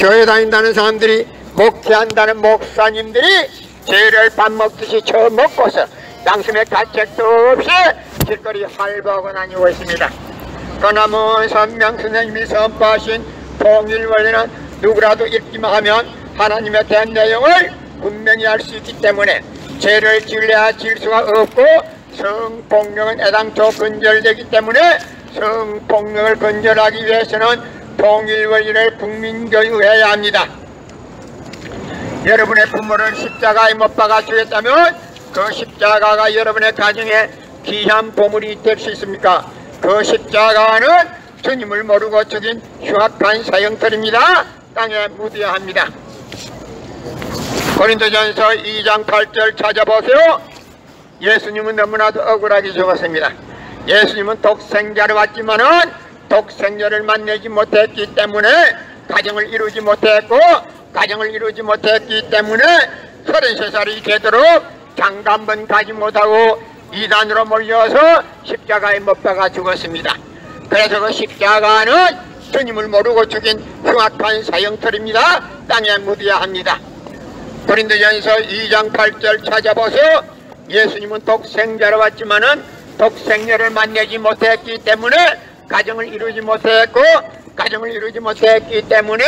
교회 다닌다는 사람들이, 목회한다는 목사님들이 죄를 밥 먹듯이 처먹고서 양심의 가책도 없이 길거리 활보하고 다니고 있습니다. 그러나 선명 선생님이 선포하신 통일원리는 누구라도 읽기만 하면 하나님에 대한 내용을 분명히 알 수 있기 때문에 죄를 지으려야 지을 수가 없고, 성폭력은 애당초 근절되기 때문에 성폭력을 근절하기 위해서는 통일원리를 국민교육해야 합니다. 여러분의 부모를 십자가에 못 박아 주겠다면 그 십자가가 여러분의 가정에 귀한 보물이 될 수 있습니까? 그 십자가는 주님을 모르고 죽인 흉악한 사형틀입니다. 땅에 묻어야 합니다. 고린도전서 2장 8절 찾아보세요. 예수님은 너무나도 억울하게 죽었습니다. 예수님은 독생자를 왔지만은 독생자를 만나지 못했기 때문에 가정을 이루지 못했고, 가정을 이루지 못했기 때문에 33살이 되도록 장가 한 번 가지 못하고 이단으로 몰려서 십자가에 못 박아 죽었습니다. 그래서 그 십자가는 주님을 모르고 죽인 흉악한 사형틀입니다. 땅에 묻어야 합니다. 고린도전서 2장 8절 찾아보세요. 예수님은 독생자로 왔지만은 독생자를 만나지 못했기 때문에 가정을 이루지 못했고, 가정을 이루지 못했기 때문에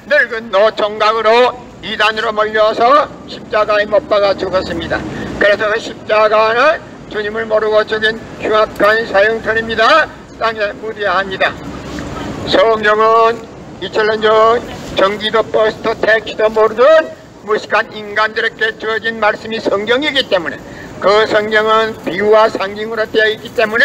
늙은 노총각으로 이단으로 몰려서 십자가에 못 박아 죽었습니다. 그래서 그 십자가는 주님을 모르고 죽인 흉악한 사형틀입니다. 땅에 묻어야 합니다. 성경은 2000년 전 전기도 버스도 택시도 모르던 무식한 인간들에게 주어진 말씀이 성경이기 때문에, 그 성경은 비유와 상징으로 되어 있기 때문에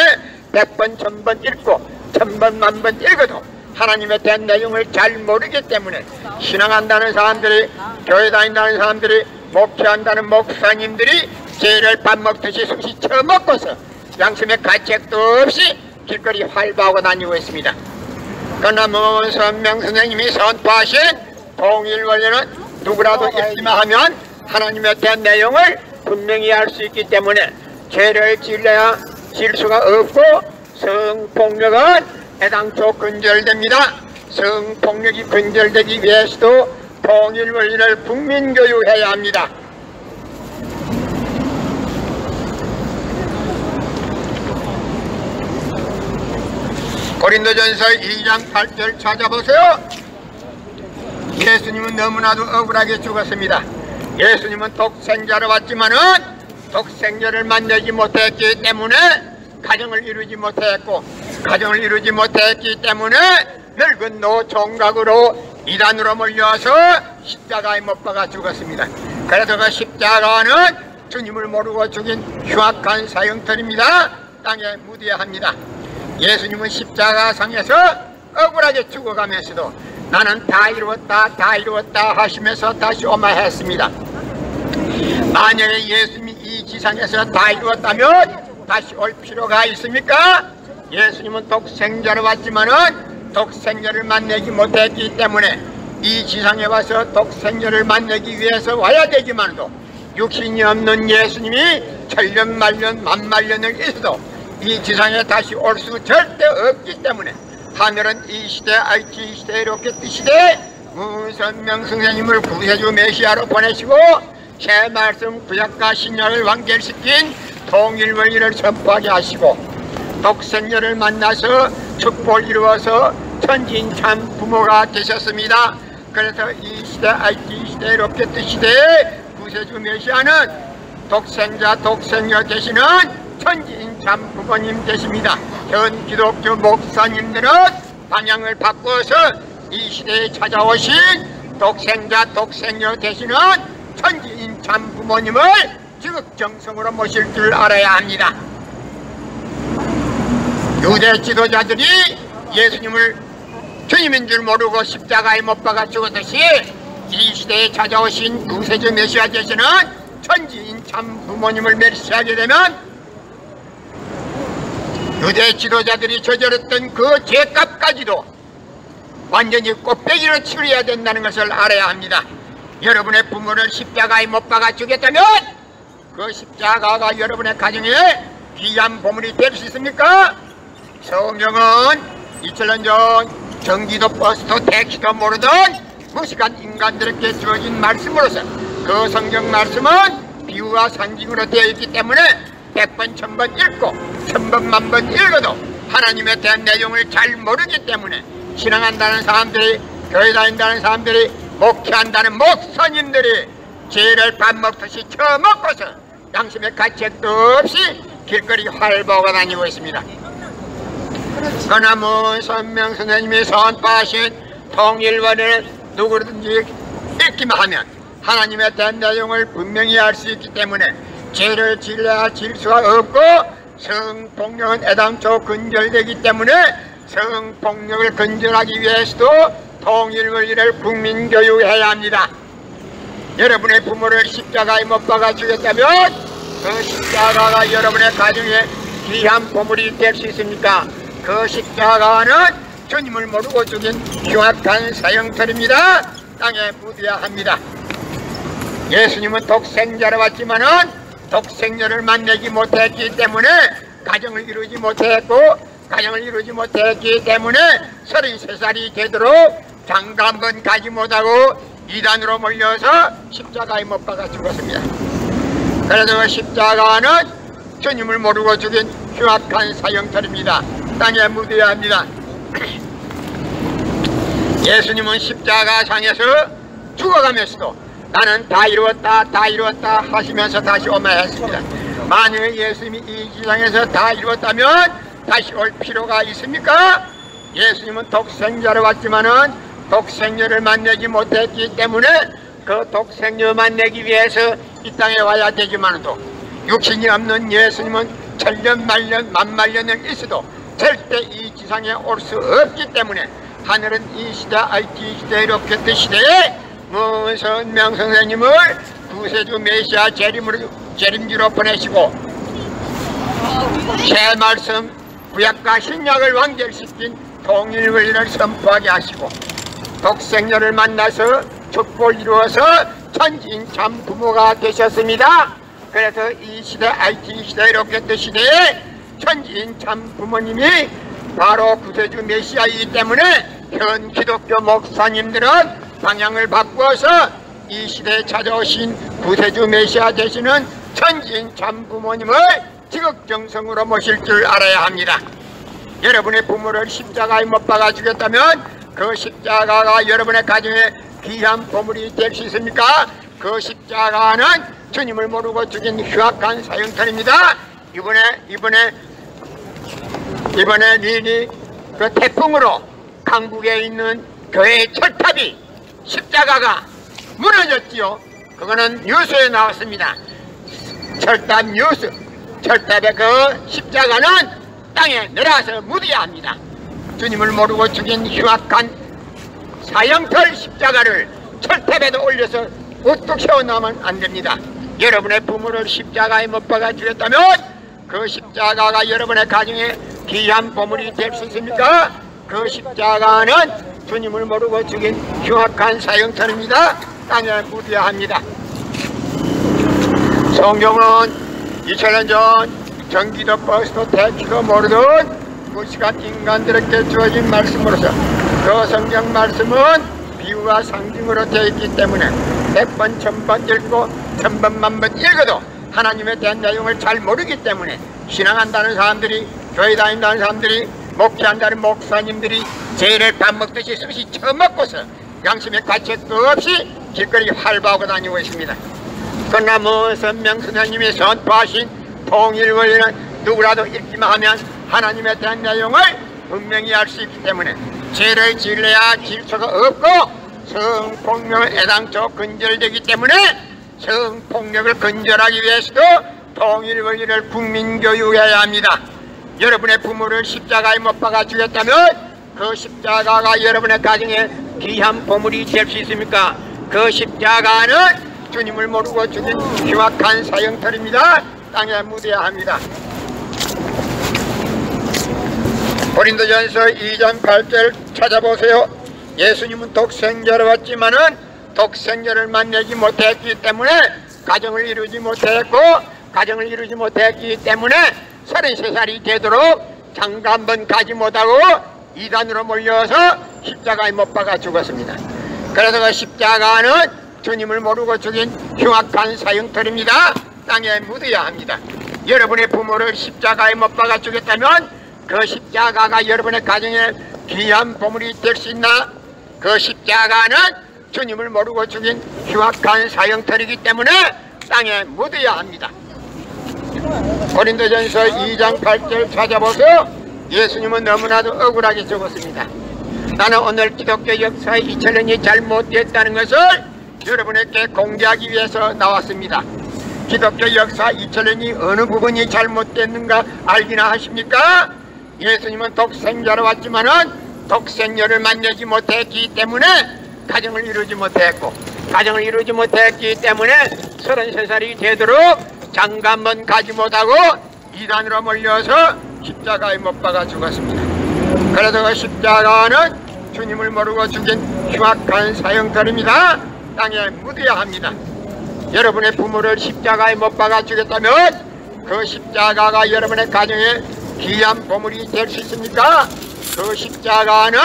100번 1000번 읽고 1000번 만번 읽어도 하나님에 대한 내용을 잘 모르기 때문에 신앙한다는 사람들이, 교회 다닌다는 사람들이, 목회한다는 목사님들이 죄를 밥 먹듯이 쑤시 처먹고서 양심의 가책도 없이 길거리 활보하고 다니고 있습니다. 그러나 선명 선생님이 선포하신 통일원리는 누구라도 읽기만 하면 하나님에 대한 내용을 분명히 알 수 있기 때문에 죄를 지으려야 지을 수가 없고, 성폭력은 애당초 근절됩니다. 성폭력이 근절되기 위해서도 통일원리를 국민교육해야 합니다. 고린도전서 2장 8절 찾아보세요. 예수님은 너무나도 억울하게 죽었습니다. 예수님은 독생자로 왔지만은 독생자를 만나지 못했기 때문에 가정을 이루지 못했고, 가정을 이루지 못했기 때문에 늙은 노총각으로 이단으로 몰려서 십자가에 못 박아 죽었습니다. 그래서 그 십자가는 주님을 모르고 죽인 흉악한 사형틀입니다. 땅에 묻어야 합니다. 예수님은 십자가상에서 억울하게 죽어가면서도 나는 다 이루었다, 다 이루었다 하시면서 다시 오마했습니다. 만약에 예수님이 이 지상에서 다 이루었다면 다시 올 필요가 있습니까? 예수님은 독생자로 왔지만은 독생자를 만나지 못했기 때문에 이 지상에 와서 독생자를 만나기 위해서 와야 되지만도 육신이 없는 예수님이 천년 만년 만만년을 있어도 이 지상에 다시 올 수 절대 없기 때문에 하늘은 이 시대 IT 시대 로켓 시대 무선명 선생님을 구세주 메시아로 보내시고 새 말씀 구약과 신약을 완결시킨 통일원리를 선포하게 하시고 독생자를 만나서 축복을 이루어서 천진참 부모가 되셨습니다. 그래서 이 시대 IT 시대 로켓 시대의 구세주 메시아는 독생자 되시는 천진참 부모님 되십니다. 현 기독교 목사님들은 방향을 바꿔서 이 시대에 찾아오신 독생자 되시는 천진참 부모님을 지극정성으로 모실 줄 알아야 합니다. 유대 지도자들이 예수님을 주님인 줄 모르고 십자가에 못 박아 죽었듯이 이 시대에 찾아오신 구세주 메시아 되시는 천진참 부모님을 멸시하게 되면 유대 지도자들이 저질렀던 그 죄값까지도 완전히 꽃배기로 치러야 된다는 것을 알아야 합니다. 여러분의 부모를 십자가에 못 박아 주겠다면 그 십자가가 여러분의 가정에 귀한 보물이 될 수 있습니까? 성경은 2000년 전 전기도 버스도 택시도 모르던 무식한 인간들에게 주어진 말씀으로서 그 성경 말씀은 비유와 상징으로 되어 있기 때문에 100번 1000번 읽고 1000번 만번 읽어도 하나님에 대한 내용을 잘 모르기 때문에 신앙한다는 사람들이, 교회 다닌다는 사람들이, 목회한다는 목사님들이 죄를 밥 먹듯이 처먹고서 양심의 가책도 없이 길거리 활보하고 다니고 있습니다. 그러나 선명 선생님이 선포하신 통일원을 누구든지 읽기만 하면 하나님에 대한 내용을 분명히 알 수 있기 때문에 죄를 질러야 질 수가 없고, 성폭력은 애당초 근절되기 때문에 성폭력을 근절하기 위해서도 통일원리를 국민교육해야 합니다. 여러분의 부모를 십자가에 못 박아 주겠다면 그 십자가가 여러분의 가정에 귀한 보물이 될 수 있습니까? 그 십자가는 주님을 모르고 죽인 흉악한 사형털입니다. 땅에 묻어야 합니다. 예수님은 독생자로 왔지만은 독생자를 만나지 못했기 때문에 가정을 이루지 못했기 때문에 33살이 되도록 장가 한번 가지 못하고 이단으로 몰려서 십자가에 못 박아 죽었습니다. 그래도 십자가는 주님을 모르고 죽인 흉악한 사형털입니다. 땅에 묻어야 합니다. 예수님은 십자가상에서 죽어가면서도 나는 다 이루었다 하시면서 다시 오면 했습니다. 만약에 예수님이 이 지상에서 다 이루었다면 다시 올 필요가 있습니까? 예수님은 독생자로 왔지만은 독생녀를 만나지 못했기 때문에 그 독생녀 만나기 위해서 이 땅에 와야 되지만도 육신이 없는 예수님은 천년 만년 만만년을 있어도 절대 이 지상에 올 수 없기 때문에 하늘은 이 시대 IT 시대 로켓 시대에 선명 선생님을 구세주 메시아 재림주로 보내시고 새 말씀 구약과 신약을 완결시킨 통일원리를 선포하게 하시고 독생녀를 만나서 축복을 이루어서 천지인 참 부모가 되셨습니다. 그래서 이 시대 IT 시대 로켓 시대에 천지인 참 부모님이 바로 구세주 메시아이기 때문에 현 기독교 목사님들은 방향을 바꾸어서 이 시대에 찾아오신 구세주 메시아 되시는 천지인 참 부모님을 지극정성으로 모실 줄 알아야 합니다. 여러분의 부모를 십자가에 못 박아 주겠다면 그 십자가가 여러분의 가정에 귀한 보물이 될 수 있습니까? 그 십자가는 주님을 모르고 죽인 흉악한 사형털입니다. 이번에 니니 그 태풍으로 강북에 있는 교회의 철탑이 십자가가 무너졌지요. 그거는 뉴스에 나왔습니다. 철탑 뉴스. 철탑의 그 십자가는 땅에 내려와서 묻어야 합니다. 주님을 모르고 죽인 흉악한 사형털 십자가를 철탑에도 올려서 우뚝 세워놓으면 안 됩니다. 여러분의 부모를 십자가에 못 박아 주겠다면 그 십자가가 여러분의 가정에 귀한 보물이 될 수 있습니까? 그 십자가는 주님을 모르고 죽인 흉악한 사형털입니다. 땅에 묻어야 합니다. 성경은 2000년 전 경기도 버스도 대치도 모르던 무식한 인간들에게 주어진 말씀으로서 그 성경 말씀은 비유와 상징으로 되어 있기 때문에 100번 1000번 읽고 1000번 만번 읽어도 하나님에 대한 내용을 잘 모르기 때문에 신앙한다는 사람들이, 교회 다닌다는 사람들이, 목회한다는 목사님들이 죄를 밥 먹듯이 쑤시 처먹고서 양심의 가책도 없이 길거리 활보하고 다니고 있습니다. 그러나 선명 선생님이 선포하신 통일원리는 누구라도 읽기만 하면 하나님에 대한 내용을 분명히 알 수 있기 때문에 죄를 질러야 질 수가 없고 성폭력은 애당초 근절되기 때문에 성폭력을 근절하기 위해서도 통일원리를 국민교육해야 합니다. 여러분의 부모를 십자가에 못 박아 주겠다면 그 십자가가 여러분의 가정에 귀한 보물이 될 수 있습니까? 그 십자가는 주님을 모르고 죽인 흉악한 사형털입니다. 땅에 묻어야 합니다. 고린도전서 2장 8절 찾아보세요. 예수님은 독생자로 왔지만은 독생자를 만나지 못했기 때문에 가정을 이루지 못했기 때문에 33살이 되도록 장가 한번 가지 못하고 이단으로 몰려서 십자가에 못 박아 죽었습니다. 그래서 그 십자가는 주님을 모르고 죽인 흉악한 사형터입니다. 땅에 묻어야 합니다. 여러분의 부모를 십자가에 못 박아 죽였다면 그 십자가가 여러분의 가정에 귀한 보물이 될 수 있나? 그 십자가는 주님을 모르고 죽인 흉악한 사형터이기 때문에 땅에 묻어야 합니다. 고린도전서 2장 8절 찾아보세요. 예수님은 너무나도 억울하게 적었습니다. 나는 오늘 기독교 역사의 2000년이 잘못됐다는 것을 여러분에게 공개하기 위해서 나왔습니다. 기독교 역사 2000년이 어느 부분이 잘못됐는가 알기나 하십니까? 예수님은 독생자로 왔지만은 독생녀를 만나지 못했기 때문에 가정을 이루지 못했고, 가정을 이루지 못했기 때문에 33살이 되도록 장가 한번 가지 못하고 이단으로 몰려서 십자가에 못 박아 죽었습니다. 그래서 그 십자가는 주님을 모르고 죽인 흉악한 사형터입니다. 땅에 묻어야 합니다. 여러분의 부모를 십자가에 못 박아 죽였다면 그 십자가가 여러분의 가정에 귀한 보물이 될 수 있습니까? 그 십자가는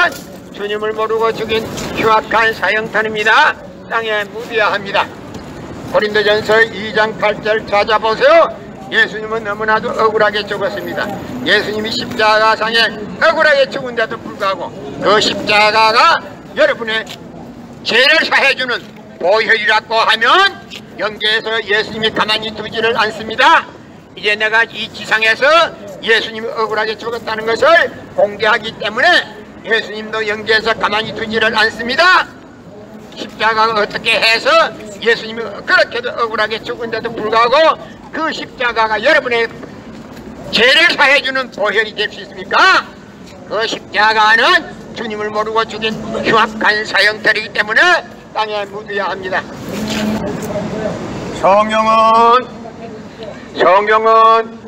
주님을 모르고 죽인 흉악한 사형터입니다. 땅에 묻어야 합니다. 고린도전서 2장 8절 찾아보세요. 예수님은 너무나도 억울하게 죽었습니다. 예수님이 십자가상에 억울하게 죽은데도 불구하고 그 십자가가 여러분의 죄를 사해주는 보혈이라고 하면 영계에서 예수님이 가만히 두지를 않습니다. 이제 내가 이 지상에서 예수님이 억울하게 죽었다는 것을 공개하기 때문에 예수님도 영계에서 가만히 두지를 않습니다. 십자가가 어떻게 해서 예수님이 그렇게도 억울하게 죽은데도 불구하고 그 십자가가 여러분의 죄를 사해주는 보혈이 될 수 있습니까? 그 십자가는 주님을 모르고 죽인 흉악한 사형터이기 때문에 땅에 묻어야 합니다. 성경은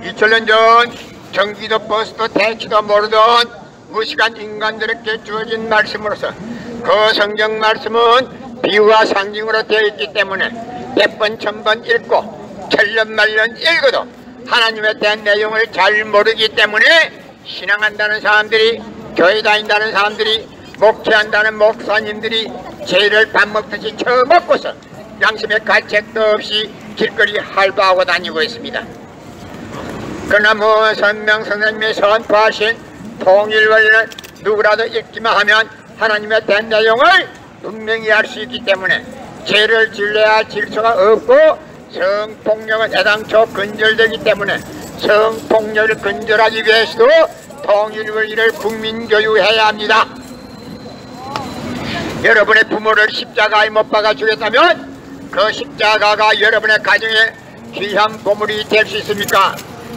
2000년 전 전기도 버스도 택시도 모르던 무식한 인간들에게 주어진 말씀으로서 그 성경 말씀은 비유와 상징으로 되어 있기 때문에 100번 1000번 읽고 천년만년 읽어도 하나님에 대한 내용을 잘 모르기 때문에 신앙한다는 사람들이, 교회 다닌다는 사람들이, 목회한다는 목사님들이 죄를 밥 먹듯이 처먹고서 양심의 가책도 없이 길거리 할바하고 다니고 있습니다. 그러나 선명 선생님이 선포하신 통일원리는 누구라도 읽기만 하면 하나님에 대한 내용을 분명히 알 수 있기 때문에 죄를 질러야 질서가 없고 성폭력은 애당초 근절되기 때문에 성폭력을 근절하기 위해서도 통일원리를 국민교육해야 합니다. 여러분의 부모를 십자가에 못 박아 주겠다면 그 십자가가 여러분의 가정에 귀한 보물이 될 수 있습니까?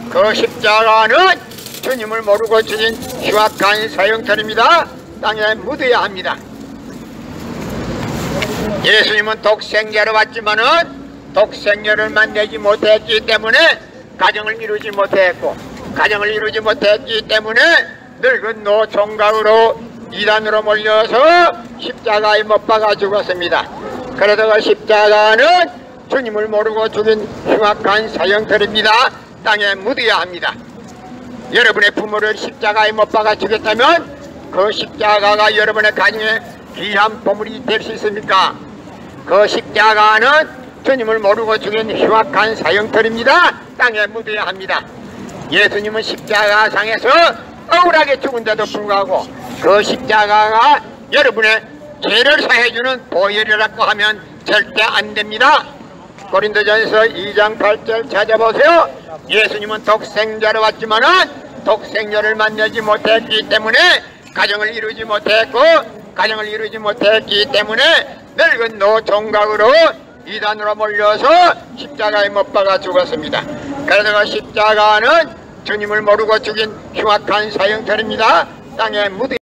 그 십자가는 주님을 모르고 죽인 흉악한 사형터입니다. 땅에 묻어야 합니다. 예수님은 독생자로 왔지만은 독생녀를 만나지 못했기 때문에 가정을 이루지 못했고, 가정을 이루지 못했기 때문에 늙은 노총각으로 이단으로 몰려서 십자가에 못 박아 죽었습니다. 그래서 그 십자가는 주님을 모르고 죽인 흉악한 사형터입니다. 땅에 묻어야 합니다. 여러분의 부모를 십자가에 못 박아 죽였다면 그 십자가가 여러분의 가정에 귀한 보물이 될 수 있습니까? 그 십자가는 주님을 모르고 죽인 흉악한 사형터입니다. 땅에 묻어야 합니다. 예수님은 십자가상에서 억울하게 죽은데도 불구하고 그 십자가가 여러분의 죄를 사해주는 보혈이라고 하면 절대 안 됩니다. 고린도전서 2장 8절 찾아보세요. 예수님은 독생자로 왔지만은 독생녀를 만나지 못했기 때문에 가정을 이루지 못했고, 가정을 이루지 못했기 때문에 늙은 노총각으로 이단으로 몰려서 십자가에 못 박아 죽었습니다. 그래서 그 십자가는 주님을 모르고 죽인 흉악한 사형터입니다. 땅에 묻어